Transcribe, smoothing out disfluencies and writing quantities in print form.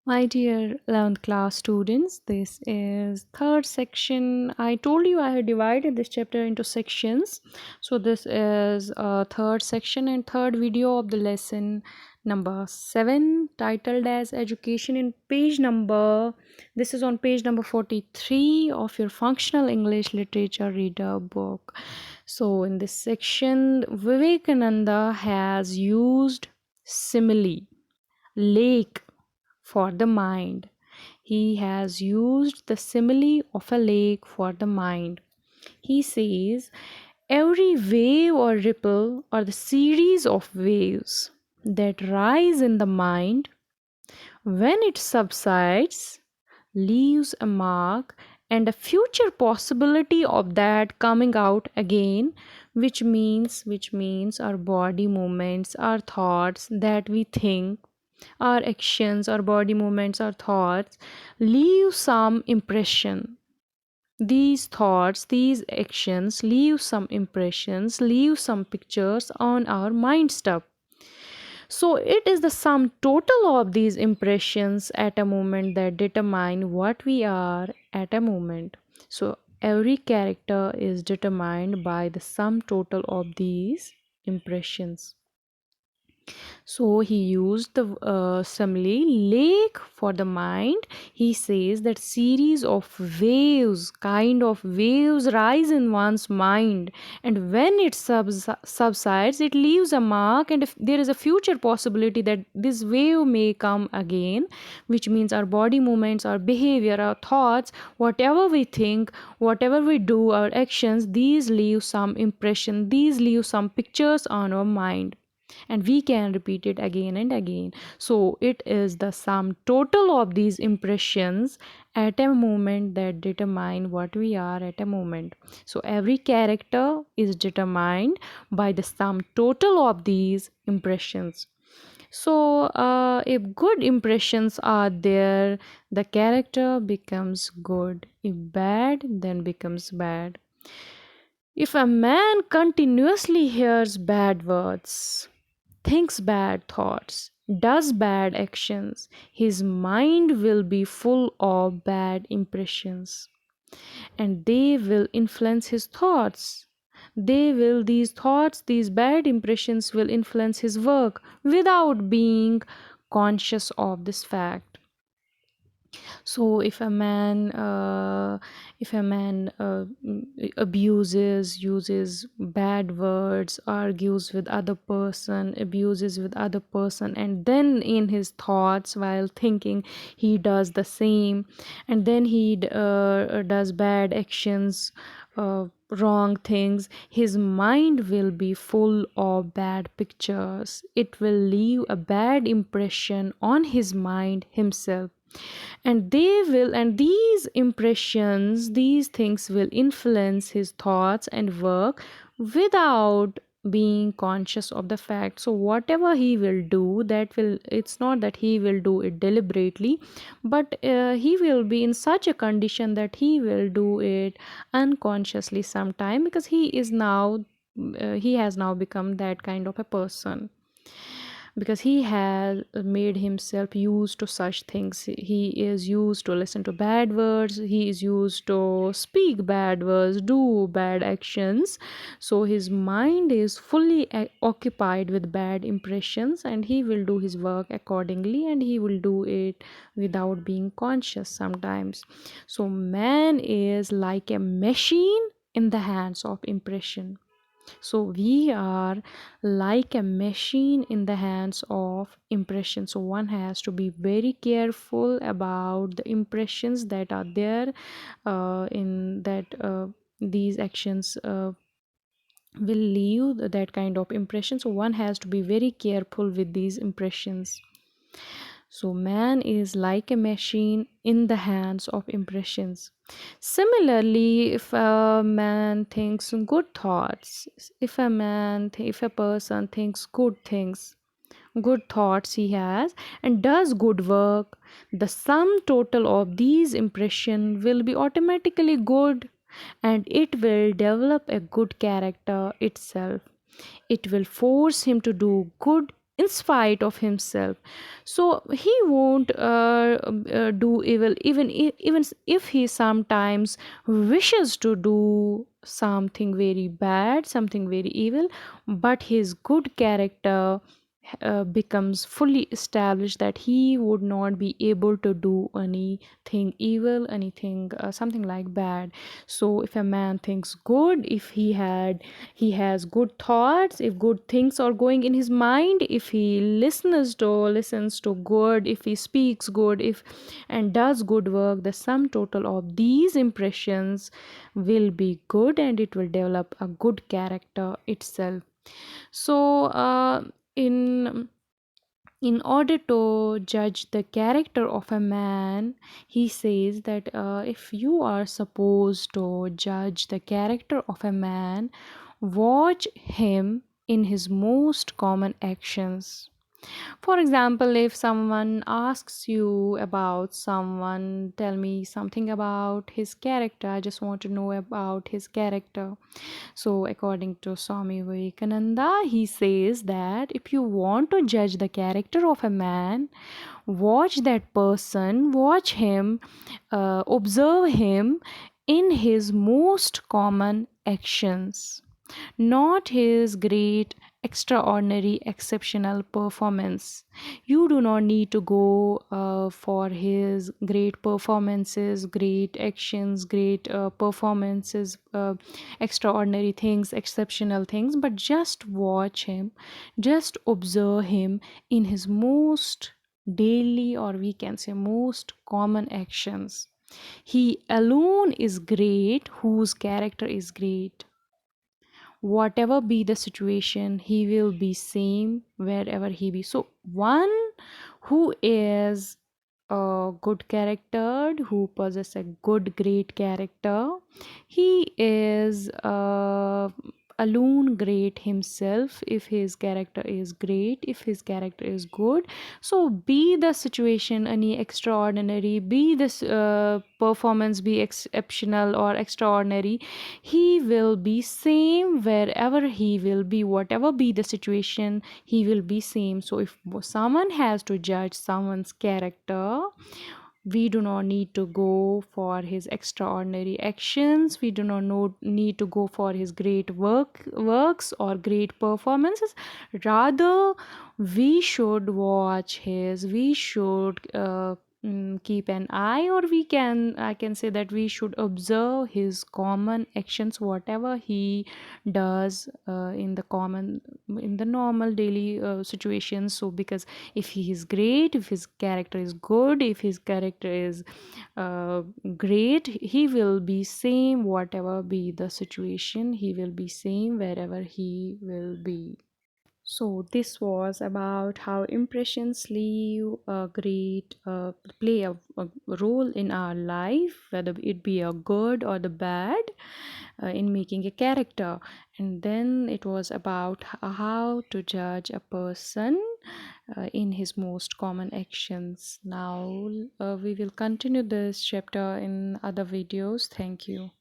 My dear 11th class students, this is third section. I told you I had divided this chapter into sections. So this is a third section and third video of the lesson number 7, titled as Education in page number. This is on page number 43 of your functional English literature reader book. So in this section, Vivekananda has used simile, lake, for the mind. He has used the simile of a lake for the mind. He says, every wave or ripple or the series of waves that rise in the mind, when it subsides, leaves a mark and a future possibility of that coming out again, which means our body movements, our thoughts that we think, our actions, our body movements, our thoughts leave some impression. These thoughts, these actions leave some impressions, leave some pictures on our mind stuff. So it is the sum total of these impressions at a moment that determine what we are at a moment. So every character is determined by the sum total of these impressions. So he used the simile lake for the mind. He says that series of waves, kind of waves, rise in one's mind, and when it subsides, it leaves a mark. And if there is a future possibility that this wave may come again, which means our body movements, our behavior, our thoughts, whatever we think, whatever we do, our actions, these leave some impression. These leave some pictures on our mind, and we can repeat it again and again. So it is the sum total of these impressions at a moment that determine what we are at a moment. So every character is determined by the sum total of these impressions. So if good impressions are there, the character becomes good. If bad, then becomes bad. If a man continuously hears bad words, thinks bad thoughts, does bad actions, his mind will be full of bad impressions, and they will influence his thoughts. These thoughts, these bad impressions will influence his work without being conscious of this fact. So if a man abuses, uses bad words, argues with other person, abuses with other person, and then in his thoughts while thinking he does the same, and then he does bad actions, wrong things, his mind will be full of bad pictures. It will leave a bad impression on his mind himself, and these impressions, these things will influence his thoughts and work without being conscious of the fact. So whatever he will do, that will, it's not that he will do it deliberately, but he will be in such a condition that he will do it unconsciously sometime, because he has now become that kind of a person, because he has made himself used to such things. He is used to listen to bad words, he is used to speak bad words, do bad actions. So his mind is fully occupied with bad impressions, and he will do his work accordingly, and he will do it without being conscious sometimes. So man is like a machine in the hands of impression. So we are like a machine in the hands of impression. So one has to be very careful about the impressions that are there, in that these actions will leave that kind of impression. So one has to be very careful with these impressions. So man is like a machine in the hands of impressions. Similarly, if a man thinks good thoughts, if a person thinks good things, good thoughts he has, and does good work, the sum total of these impression will be automatically good, and it will develop a good character itself. It will force him to do good in spite of himself. So he won't do evil, even if he sometimes wishes to do something very bad, something very evil, but his good character becomes fully established, that he would not be able to do anything evil, anything something like bad. So if a man thinks good, if he has good thoughts, if good things are going in his mind, if he listens to good, if he speaks good, if and does good work, the sum total of these impressions will be good, and it will develop a good character itself. So in in order to judge the character of a man, he says that if you are supposed to judge the character of a man, watch him in his most common actions. For example, if someone asks you about someone, tell me something about his character, I just want to know about his character. So, according to Swami Vivekananda, he says that if you want to judge the character of a man, watch that person, watch him, observe him in his most common actions, not his great, extraordinary, exceptional performance. You do not need to go for his great performances, great actions, great performances, extraordinary things, exceptional things, but just watch him, just observe him in his most daily, or we can say most common actions. He alone is great whose character is great. Whatever be the situation, he will be same wherever he be. So one who is a good character, who possess a good great character, he is alone great himself if his character is great, if his character is good. So be the situation any extraordinary, be this performance be exceptional or extraordinary, he will be same wherever he will be, whatever be the situation, he will be same. So if someone has to judge someone's character, we do not need to go for his extraordinary actions, we do not need to go for his great works or great performances. Rather, we should watch his, we should keep an eye, or I can say that we should observe his common actions, whatever he does in the normal daily situations. So because if he is great, if his character is good, if his character is uh, great, he will be same whatever be the situation, he will be same wherever he will be. So this was about how impressions leave a great play a role in our life, whether it be a good or the bad, in making a character. And then it was about how to judge a person in his most common actions. Now we will continue this chapter in other videos. Thank you.